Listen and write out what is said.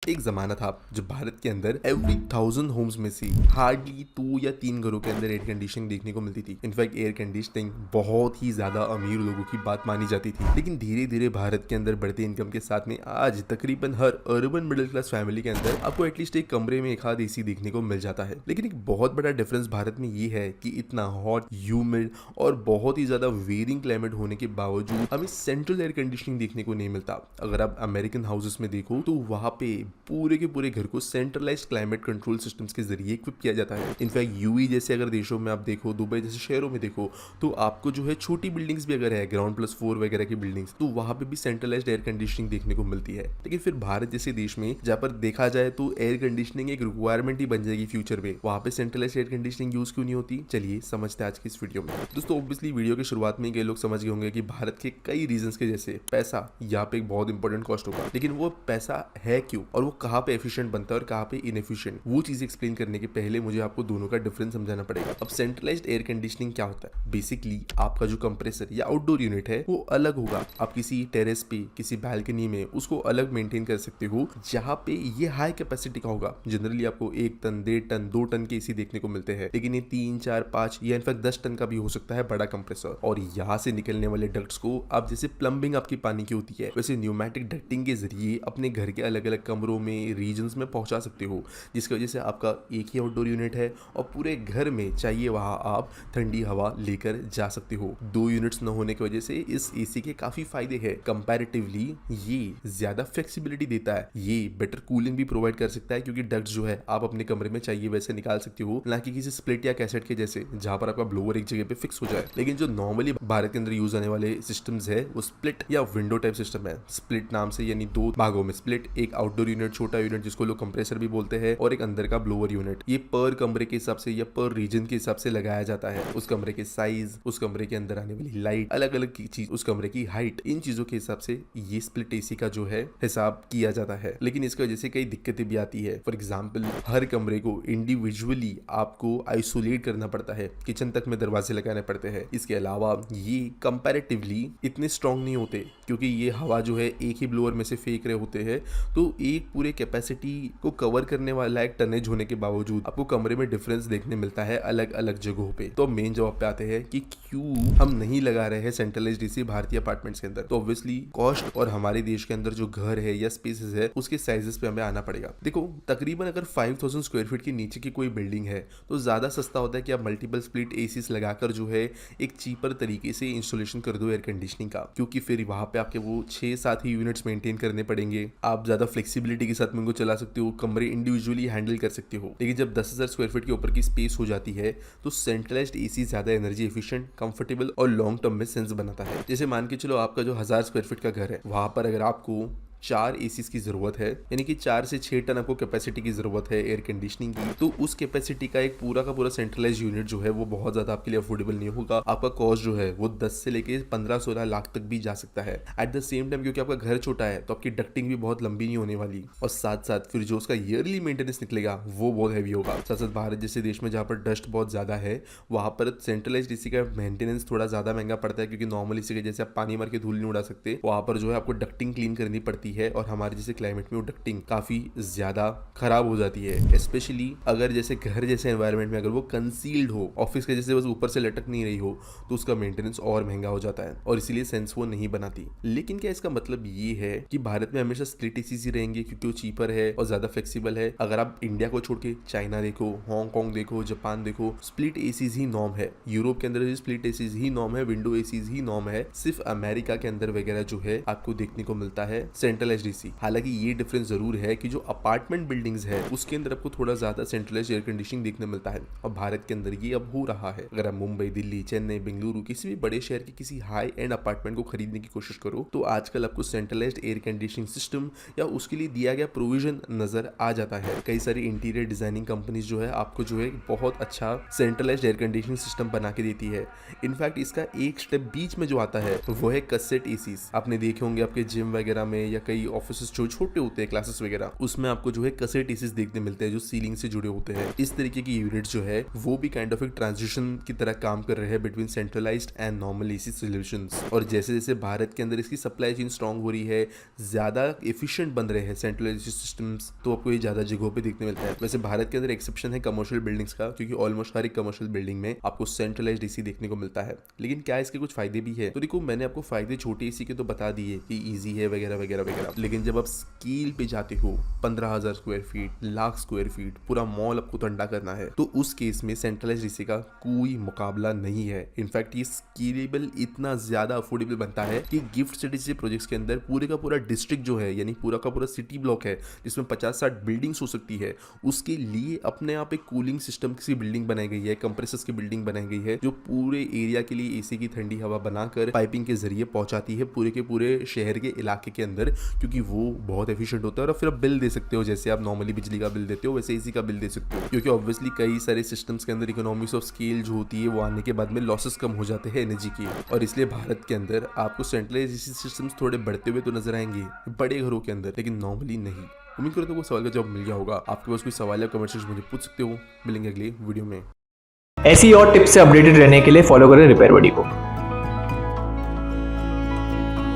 एक जमाना था जब भारत के अंदर एवरी 1000 होम्स में से हार्डली 2 या 3 घरों के अंदर एयर कंडीशनिंग देखने को मिलती थी। इनफैक्ट एयर कंडीशनिंग बहुत ही ज्यादा अमीर लोगों की बात मानी जाती थी। लेकिन धीरे धीरे भारत के अंदर बढ़ते इनकम के साथ में आज तकरीबन हर अर्बन मिडिल क्लास फैमिली के अंदर आपको एटलीस्ट एक कमरे में एक आध एसी देखने को मिल जाता है। लेकिन एक बहुत बड़ा डिफरेंस भारत में ये है कि इतना हॉट, ह्यूमिड और बहुत ही ज्यादा वेरिंग क्लाइमेट होने के बावजूद हमें सेंट्रल एयर कंडीशनिंग देखने को नहीं मिलता। अगर आप अमेरिकन हाउसेस में देखो तो वहां पे पूरे के पूरे घर को सेंट्रलाइज्ड क्लाइमेट कंट्रोल सिस्टम्स के जरिए इक्विप किया जाता है। इनफैक्ट यूएई जैसे अगर देशों में आप देखो, दुबई जैसे शहरों में देखो, तो आपको जो है छोटी बिल्डिंग्स भी अगर है ग्राउंड प्लस 4 वगैरह की बिल्डिंग्स, तो वहां पे भी सेंट्रलाइज्ड एयर कंडीशनिंग देखने को मिलती है। लेकिन फिर भारत जैसे देश में जहां पर देखा जाए तो एयर कंडीशनिंग एक रिक्वायरमेंट ही बन जाएगी फ्यूचर में, वहां पे सेंट्रलाइज्ड एयर कंडीशनिंग यूज क्यों नहीं होती? चलिए समझते हैं आज की इस वीडियो में। दोस्तों ऑब्वियसली वीडियो की शुरुआत में कई लोग समझ गए होंगे कि भारत के कई रीजंस के जैसे पैसा यहाँ पे एक बहुत इंपॉर्टेंट कॉस्ट होगा, लेकिन वो पैसा है क्यों और वो कहाँ पे एफिशिएंट बनता है और कहाँ पे इनएफिशिएंट, वो चीज एक्सप्लेन करने के पहले मुझे आपको दोनों का डिफरेंस समझाना पड़ेगा। अब सेंट्रलाइज्ड एयर कंडीशनिंग क्या होता है? बेसिकली आपका जो कंप्रेसर या आउटडोर यूनिट है वो अलग होगा। आप किसी टेरेस पे, किसी बैल्कनी में उसको अलग मेंटेन कर सकते हो जहाँ पे ये हाई कैपेसिटी का होगा। जनरली आपको 1 टन, 1.5 टन, 2 टन के एसी देखने को मिलते हैं, लेकिन ये 3, 4, 5 या इनफैक्ट 10 टन का भी हो सकता है बड़ा कंप्रेसर। और यहाँ से निकलने वाले डक्ट्स को आप जैसे प्लम्बिंग आपकी पानी की होती है वैसे न्यूमेटिक डक्टिंग के जरिए अपने घर के अलग अलग कमरों में, रीजन्स में पहुंचा सकते हो, जिसकी वजह से आपका एक ही आउटडोर यूनिट है और पूरे घर में चाहिए वहां आप ठंडी हवा लेकर जा सकते हो। 2 यूनिट्स न होने की वजह से इस एसी के काफी फायदे हैं। कंपैरेटिवली ये ज्यादा फ्लेक्सिबिलिटी देता है, ये बेटर कूलिंग भी प्रोवाइड कर सकता है क्योंकि डक्ट्स जो है आप अपने कमरे में चाहिए वैसे निकाल सकते हो, ना कि किसी स्प्लिट या कैसेट के जैसे जहां पर आपका ब्लोअर एक जगह पे फिक्स हो जाए। लेकिन जो नॉर्मली भारत के अंदर यूज आने वाले सिस्टम्स है वो स्प्लिट या विंडो टाइप सिस्टम है। स्प्लिट नाम से यानी 2 भागों में स्प्लिट, एक आउटडोर यूनिट, छोटा यूनिट जिसको लोग कंप्रेसर भी बोलते हैं, और एक अंदर का ब्लोअर यूनिट। ये पर कमरे के हिसाब से या पर रीजन के हिसाब से लगाया जाता है। उस कमरे के साइज, उस कमरे के अंदर आने वाली लाइट, अलग अलग चीज, उस कमरे की हाइट, इन चीजों के हिसाब से ये स्प्लिट एसी का जो है हिसाब किया जाता है। लेकिन इसकी वजह से कई दिक्कतें भी आती है। फॉर एग्जाम्पल हर कमरे को इंडिविजुअली आपको आइसोलेट करना पड़ता है, किचन तक में दरवाजे लगाने पड़ते हैं। इसके अलावा ये कंपैरेटिवली इतने स्ट्रॉन्ग नहीं होते क्योंकि ये हवा जो है एक ही ब्लोअर में से फेंक रहे होते हैं, तो एक पूरे कैपेसिटी को कवर करने वाला एक टनेज होने के बावजूद आपको कमरे में डिफरेंस देखने मिलता है अलग अलग जगहों पे। तो मेन जवाब पे आते हैं कि क्यों हम नहीं लगा रहे हैं सेंट्रलाइज्ड एसी भारतीय अपार्टमेंट्स के अंदर। तो ऑब्वियसली कॉस्ट और हमारे देश के अंदर जो घर है या स्पेसेस है उसके साइजेस पे हमें आना पड़ेगा। देखो तकरीबन अगर 5000 स्क्वायर फीट के नीचे की कोई बिल्डिंग है तो ज्यादा सस्ता होता है कि आप मल्टीपल स्प्लिट एसीज लगाकर जो है एक चीपर तरीके से इंस्टॉलेशन कर दो एयर कंडीशनिंग का, क्योंकि फिर वहां पे आपके वो 6-7 ही यूनिट्स मेंटेन करने पड़ेंगे। आप ज्यादा फ्लेक्सिबिलिटी के साथ में उनको चला सकते हो, कमरे इंडिविजुअली हैंडल कर सकते हो। लेकिन जब 10,000 स्क्वायर फीट के ऊपर की स्पेस हो जाती है तो सेंट्रलाइज्ड एसी ज्यादा एनर्जी एफिशिएंट, कंफर्टेबल और लॉन्ग टर्म में सेंस बनाता है। जैसे मान के चलो आपका जो 1000 स्क्वायर फीट का घर है, वहां पर अगर आपको 4 एसीज की जरूरत है, यानी कि 4 से 6 टन आपको कैपेसिटी की जरूरत है एयर कंडीशनिंग की, तो उस कैपेसिटी का एक पूरा का पूरा सेंट्रलाइज यूनिट जो है वो बहुत ज्यादा आपके लिए अफोर्डेबल नहीं होगा। आपका कॉस्ट जो है वो 10 से लेके 15-16 लाख तक भी जा सकता है। एट द सेम टाइम क्योंकि आपका घर छोटा है तो आपकी डक्टिंग भी बहुत लंबी नहीं होने वाली, और साथ साथ फिर जो उसका ईयरली मेंटेनेंस निकलेगा वो बहुत हैवी होगा। साथ साथ भारत जैसे देश में जहाँ पर डस्ट बहुत ज्यादा है वहां पर सेंट्रलाइज्ड एसी का मेंटेनेंस थोड़ा ज्यादा महंगा पड़ता है, क्योंकि नॉर्मल एसी के जैसे आप पानी मार के धूल नहीं उड़ा सकते, वहां पर जो है आपको डक्टिंग क्लीन करनी पड़ती है, और हमारे क्लाइमेट में वो डक्टिंग काफी ज्यादा खराब हो जाती है। स्पेशली अगर जैसे घर जैसे एनवायरनमेंट में अगर वो कंसील्ड हो, ऑफिस के जैसे बस ऊपर से लटक नहीं रही हो, तो उसका मेंटेनेंस और महंगा हो जाता है और इसीलिए सेंस वो नहीं बनाती। लेकिन क्या इसका मतलब ये है कि भारत में हमेशा स्प्लिट एसीज ही रहेंगे क्योंकि वो चीपर है और ज्यादा फ्लेक्सिबल है? अगर आप इंडिया को छोड़ के चाइना देखो, हांगकांग देखो, जापान देखो, स्प्लिट एसीज ही नॉर्म है। यूरोप के अंदर भी स्प्लिट एसीज ही नॉर्म है, विंडो एसीज ही नॉर्म है। सिर्फ अमेरिका के अंदर वगैरह जो है आपको देखने को मिलता है सेंट्रलाइज्ड एसी। हालांकि ये डिफरेंस जरूर है कि जो अपार्टमेंट बिल्डिंग्स है उसके अंदर आपको थोड़ा ज्यादा सेंट्रलाइज्ड एयर कंडीशनिंग देखने मिलता है, और भारत के अंदर ये अब हो रहा है। अगर आप मुंबई, दिल्ली, चेन्नई, बेंगलुरु किसी भी बड़े शहर के किसी हाई एंड अपार्टमेंट को खरीदने की कोशिश करो तो आजकल आपको सेंट्रलाइज्ड एयर कंडीशनिंग सिस्टम या उसके लिए दिया गया प्रोविजन नजर आ जाता है। कई सारी इंटीरियर डिजाइनिंग कंपनीज जो है आपको जो है बहुत अच्छा सेंट्रलाइज्ड एयर कंडीशनिंग सिस्टम बना के देती है। इनफैक्ट इसका एक स्टेप बीच में जो आता है वो है कसेट एसीज। आपने देखे होंगे आपके जिम वगैरह में या कई ऑफिस जो छोटे होते हैं, क्लासेस वगैरह, उसमें आपको जो है कसेट एसीज देखने मिलते हैं जो सीलिंग से जुड़े होते हैं। इस तरीके की यूनिट जो है वो भी काइंड ऑफ एक ट्रांजिशन की तरह काम कर रहे हैं between centralised and normal AC solutions. और जैसे जैसे भारत के अंदर इसकी सप्लाई चेन स्ट्रांग हो रही है, ज्यादा एफिशिएंट बन रहे हैं सेंट्रलाइज्ड सिस्टम्स, तो आपको ये ज्यादा जगहों पे देखने मिलता है। वैसे भारत के अंदर एक्सेप्शन है कमर्शियल बिल्डिंग्स का, क्योंकि ऑलमोस्ट हर एक कमर्शियल बिल्डिंग में आपको सेंट्रलाइज्ड एसी देखने को मिलता है। लेकिन क्या इसके कुछ फायदे भी है? तो देखो, मैंने आपको फायदे छोटे एसी के तो बता दिए कि इजी है वगैरह वगैरह वगैरह, लेकिन जब आप स्केल पे जाते हो 15,000 square feet, lakh square feet, पूरा मॉल आपको ठंडा करना है, तो उस केस में सेंट्रलाइज्ड एसी का कोई मुकाबला नहीं है। इनफैक्ट ये स्केलेबल इतना ज्यादा अफोर्डेबल बनता है कि गिफ्ट सिटी से प्रोजेक्ट्स के अंदर पूरे का पूरा डिस्ट्रिक्ट जो है, यानी पूरा का पूरा सिटी ब्लॉक है जिसमें 50-60 बिल्डिंग्स हो सकती है, उसके लिए अपने आप एक कूलिंग सिस्टम की बिल्डिंग बनाई गई है, कंप्रेसर्स की बिल्डिंग बनाई गई है, जो पूरे एरिया के लिए एसी की ठंडी हवा बनाकर पाइपिंग के जरिए पहुंचाती है पूरे के पूरे शहर के इलाके के अंदर, क्योंकि वो बहुत एफिशिएंट होता है। और फिर आप बिल दे सकते हो, जैसे आप नॉर्मली बिजली का बिल देते हो वैसे एसी का बिल दे सकते हो, क्योंकि ऑब्वियसली कई सारे सिस्टम्स के अंदर इकोनॉमिक्स ऑफ स्केल जो होती है वो आने के बाद में लॉसेस कम हो जाते हैं एनर्जी की, और इसलिए भारत के अंदर आपको सेंट्रलाइज्ड एसी सिस्टम्स थोड़े बढ़ते हुए तो नजर आएंगे बड़े घरों के अंदर, लेकिन नॉर्मली नहीं। उम्मीद करता हूं सवाल का जवाब मिल गया होगा। आपके पास कोई सवाल या कमेंट सेक्शन मुझे पूछ सकते हो। मिलेंगे अगले वीडियो में। ऐसी और टिप्स से अपडेटेड रहने के लिए फॉलो करें रिपेयर बडी को।